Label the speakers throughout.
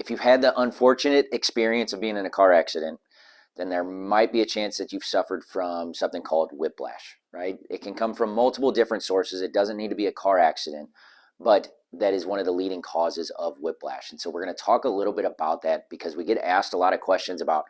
Speaker 1: if you've had the unfortunate experience of being in a car accident, then there might be a chance that you've suffered from something called whiplash, right? It can come from multiple different sources. It doesn't need to be a car accident, but that is one of the leading causes of whiplash. And so we're going to talk a little bit about that because we get asked a lot of questions about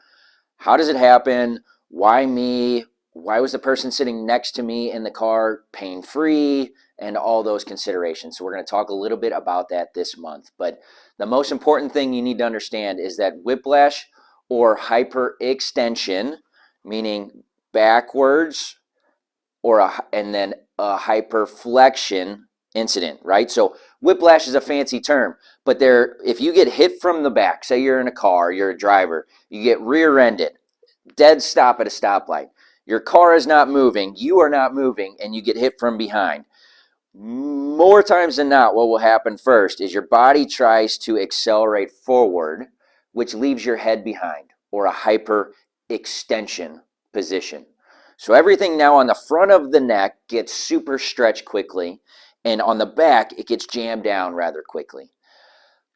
Speaker 1: how does it happen? Why me? Why was the person sitting next to me in the car pain-free? And all those considerations. So we're going to talk a little bit about that this month. But the most important thing you need to understand is that whiplash or hyperextension, meaning backwards, and then a hyperflexion incident, right? So whiplash is a fancy term, but if you get hit from the back, say you're in a car, you're a driver, you get rear-ended, dead stop at a stoplight, your car is not moving, you are not moving, and you get hit from behind. More times than not, what will happen first is your body tries to accelerate forward, which leaves your head behind, or a hyperextension position. So everything now on the front of the neck gets super stretched quickly, and on the back, it gets jammed down rather quickly.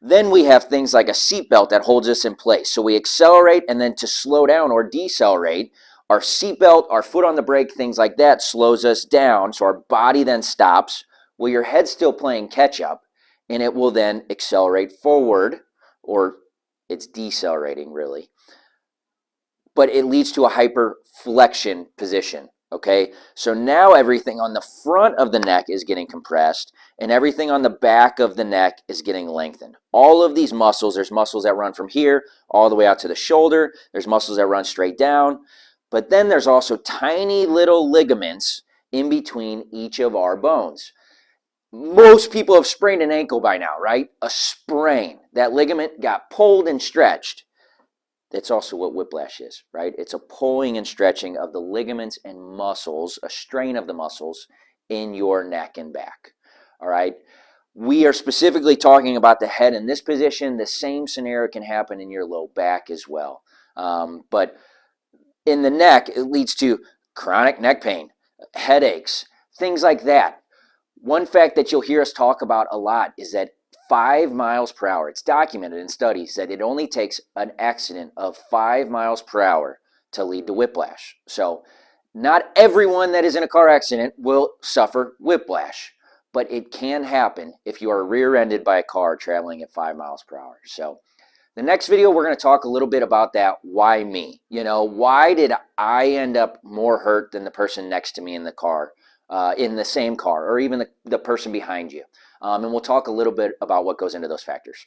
Speaker 1: Then we have things like a seatbelt that holds us in place. So we accelerate, and then to slow down or decelerate, our seatbelt, our foot on the brake, things like that slows us down. So our body then stops. Well, your head's still playing catch up, and it will then accelerate forward, or it's decelerating really. But it leads to a hyperflexion position, okay? So now everything on the front of the neck is getting compressed, and everything on the back of the neck is getting lengthened. All of these muscles, there's muscles that run from here all the way out to the shoulder. There's muscles that run straight down. But then there's also tiny little ligaments in between each of our bones. Most people have sprained an ankle by now, right? A sprain. That ligament got pulled and stretched. That's also what whiplash is, right? It's a pulling and stretching of the ligaments and muscles, a strain of the muscles in your neck and back, all right? We are specifically talking about the head in this position. The same scenario can happen in your low back as well. But in the neck, it leads to chronic neck pain, headaches, things like that. One fact that you'll hear us talk about a lot is that 5 miles per hour, it's documented in studies that it only takes an accident of 5 miles per hour to lead to whiplash. So not everyone that is in a car accident will suffer whiplash, but it can happen if you are rear-ended by a car traveling at 5 miles per hour. So the next video, we're going to talk a little bit about that. Why me? You know, why did I end up more hurt than the person next to me in the car, in the same car, or even the person behind you? And we'll talk a little bit about what goes into those factors.